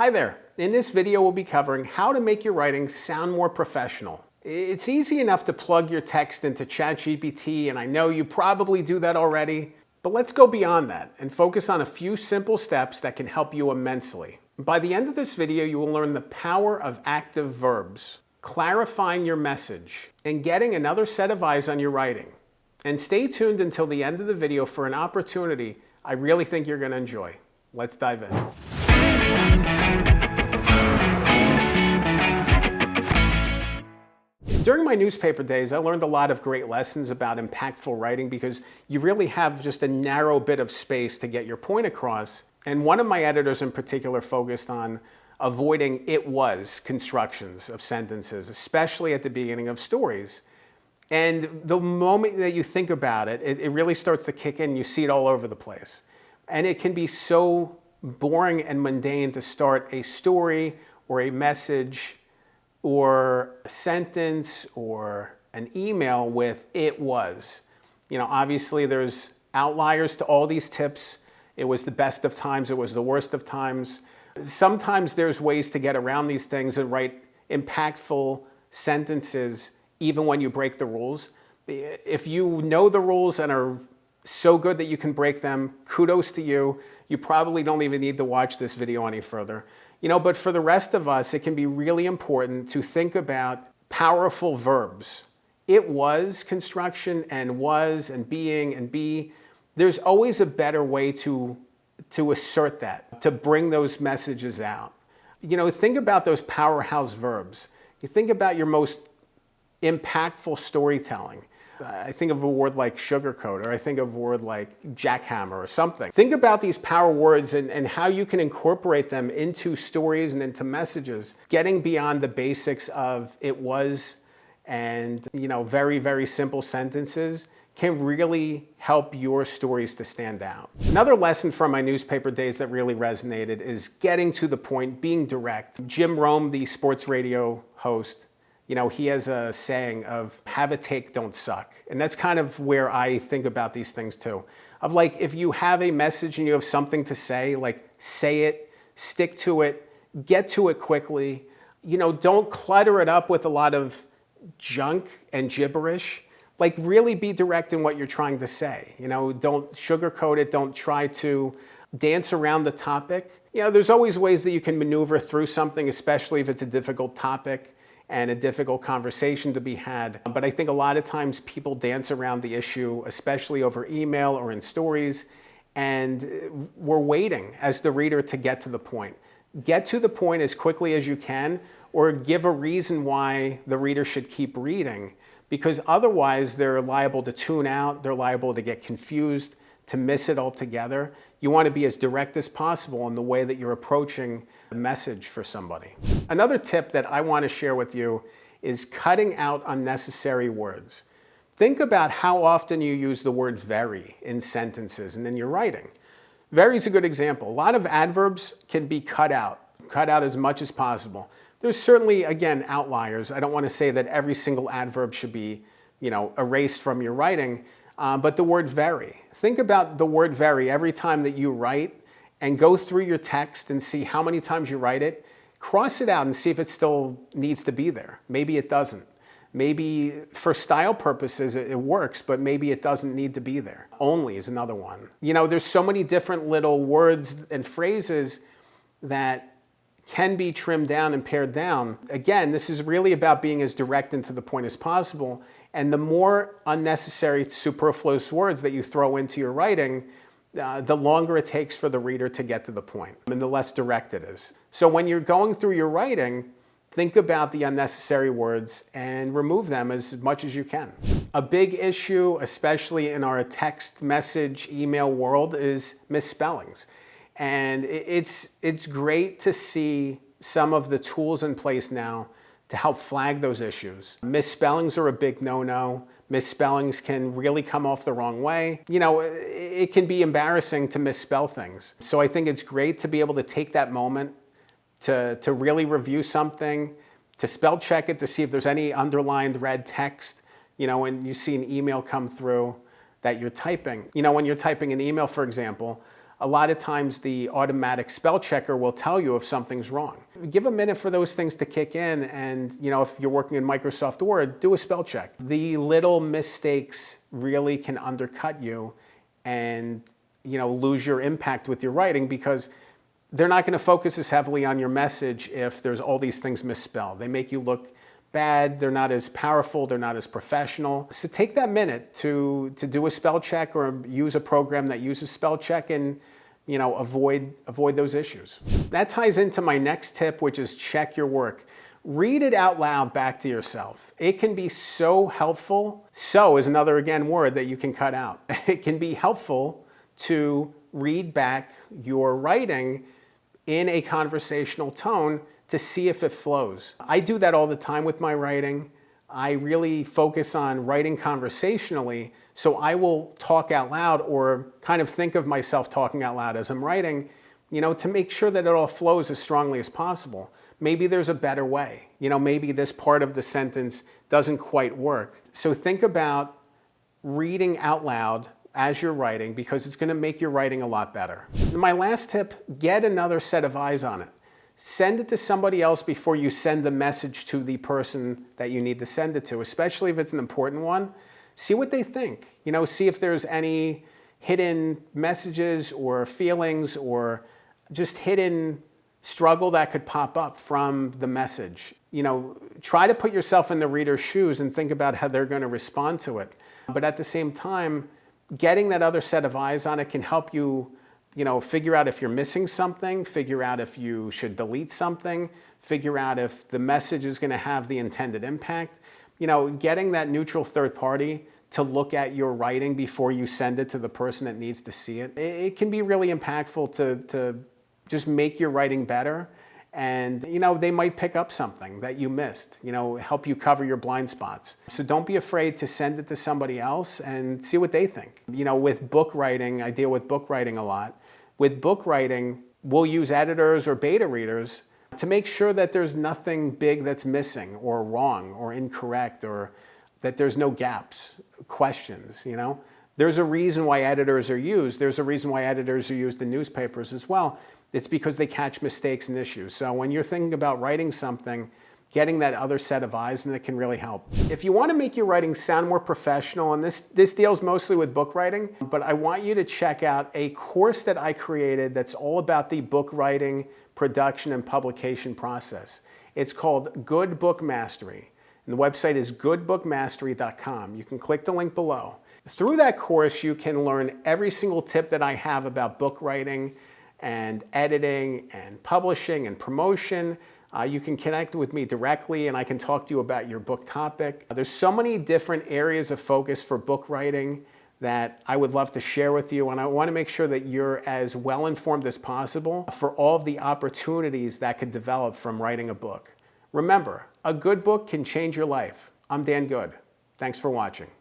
Hi there. In this video, we'll be covering how to make your writing sound more professional. It's easy enough to plug your text into ChatGPT, and I know you probably do that already, but let's go beyond that and focus on a few simple steps that can help you immensely. By the end of this video, you will learn the power of active verbs, clarifying your message, and getting another set of eyes on your writing. And stay tuned until the end of the video for an opportunity I really think you're going to enjoy. Let's dive in. During my newspaper days, I learned a lot of great lessons about impactful writing because you really have just a narrow bit of space to get your point across. And one of my editors in particular focused on avoiding "it was" constructions of sentences, especially at the beginning of stories. And the moment that you think about it, it really starts to kick in. You see it all over the place. And it can be so boring and mundane to start a story or a message or a sentence or an email with "it was." You know, obviously there's outliers to all these tips. It was the best of times, it was the worst of times. Sometimes there's ways to get around these things and write impactful sentences even when you break the rules. If you know the rules and are so good that you can break them, kudos to you. You probably don't even need to watch this video any further. You know, but for the rest of us, it can be really important to think about powerful verbs. It was construction and was and being and be. There's always a better way to assert that, to bring those messages out. You know, think about those powerhouse verbs. You think about your most impactful storytelling. I think of a word like sugarcoat, or I think of a word like jackhammer or something. Think about these power words and how you can incorporate them into stories and into messages, getting beyond the basics of "it was" and, you know, very, very simple sentences can really help your stories to stand out. Another lesson from my newspaper days that really resonated is getting to the point, being direct. Jim Rome, the sports radio host, you know, he has a saying of "have a take, don't suck." And that's kind of where I think about these things too. Of like, if you have a message and you have something to say, like say it, stick to it, get to it quickly. You know, don't clutter it up with a lot of junk and gibberish. Like really be direct in what you're trying to say. You know, don't sugarcoat it, don't try to dance around the topic. You know, there's always ways that you can maneuver through something, especially if it's a difficult topic and a difficult conversation to be had. But I think a lot of times people dance around the issue, especially over email or in stories, and we're waiting as the reader to get to the point. Get to the point as quickly as you can, or give a reason why the reader should keep reading, because otherwise they're liable to tune out, they're liable to get confused, to miss it altogether. You want to be as direct as possible in the way that you're approaching the message for somebody. Another tip that I want to share with you is cutting out unnecessary words. Think about how often you use the word "very" in sentences and in your writing. Very is a good example. A lot of adverbs can be cut out as much as possible. There's certainly, again, outliers. I don't want to say that every single adverb should be, you know, erased from your writing, but the word "very." Think about the word "very" every time that you write, and go through your text and see how many times you write it. Cross it out and see if it still needs to be there. Maybe it doesn't. Maybe for style purposes it works, but maybe it doesn't need to be there. "Only" is another one. You know, there's so many different little words and phrases that can be trimmed down and pared down. Again, this is really about being as direct and to the point as possible. And the more unnecessary, superfluous words that you throw into your writing, the longer it takes for the reader to get to the point, and the less direct it is. So when you're going through your writing, think about the unnecessary words and remove them as much as you can. A big issue, especially in our text message, email world, is misspellings. And it's great to see some of the tools in place now to help flag those issues. Misspellings are a big no-no. Misspellings can really come off the wrong way. You know, it can be embarrassing to misspell things. So I think it's great to be able to take that moment to really review something, to spell check it, to see if there's any underlined red text, you know, when you see an email come through that you're typing. You know, when you're typing an email, for example, a lot of times the automatic spell checker will tell you if something's wrong. Give a minute for those things to kick in, and if you're working in Microsoft Word, do a spell check. The little mistakes really can undercut you and lose your impact with your writing, because they're not going to focus as heavily on your message if there's all these things misspelled. They make you look bad, they're not as powerful, they're not as professional. So take that minute to do a spell check, or use a program that uses spell check, and avoid those issues. That ties into my next tip, which is check your work. Read it out loud back to yourself. It can be so helpful. So is another, again, word that you can cut out. It can be helpful to read back your writing in a conversational tone to see if it flows. I do that all the time with my writing. I really focus on writing conversationally, so I will talk out loud, or kind of think of myself talking out loud as I'm writing, to make sure that it all flows as strongly as possible. Maybe there's a better way. Maybe this part of the sentence doesn't quite work. So think about reading out loud as you're writing, because it's going to make your writing a lot better. And my last tip, get another set of eyes on it. Send it to somebody else before you send the message to the person that you need to send it to, especially if it's an important one. See what they think. See if there's any hidden messages or feelings or just hidden struggle that could pop up from the message. Try to put yourself in the reader's shoes and think about how they're going to respond to it. But at the same time, getting that other set of eyes on it can help you figure out if you're missing something, figure out if you should delete something, figure out if the message is going to have the intended impact. Getting that neutral third party to look at your writing before you send it to the person that needs to see it, it can be really impactful to just make your writing better. And they might pick up something that you missed, help you cover your blind spots. So don't be afraid to send it to somebody else and see what they think. With book writing, I deal with book writing a lot. With book writing, we'll use editors or beta readers to make sure that there's nothing big that's missing or wrong or incorrect, or that there's no gaps, questions. There's a reason why editors are used. There's a reason why editors are used in newspapers as well. It's because they catch mistakes and issues. So when you're thinking about writing something, getting that other set of eyes, and it can really help. If you want to make your writing sound more professional, and this deals mostly with book writing, but I want you to check out a course that I created that's all about the book writing, production, and publication process. It's called Good Book Mastery, and the website is goodbookmastery.com. You can click the link below. Through that course, you can learn every single tip that I have about book writing and editing and publishing and promotion. You can connect with me directly, and I can talk to you about your book topic. There's so many different areas of focus for book writing that I would love to share with you, and I want to make sure that you're as well informed as possible for all of the opportunities that could develop from writing a book. Remember, a good book can change your life. I'm Dan Good. Thanks for watching.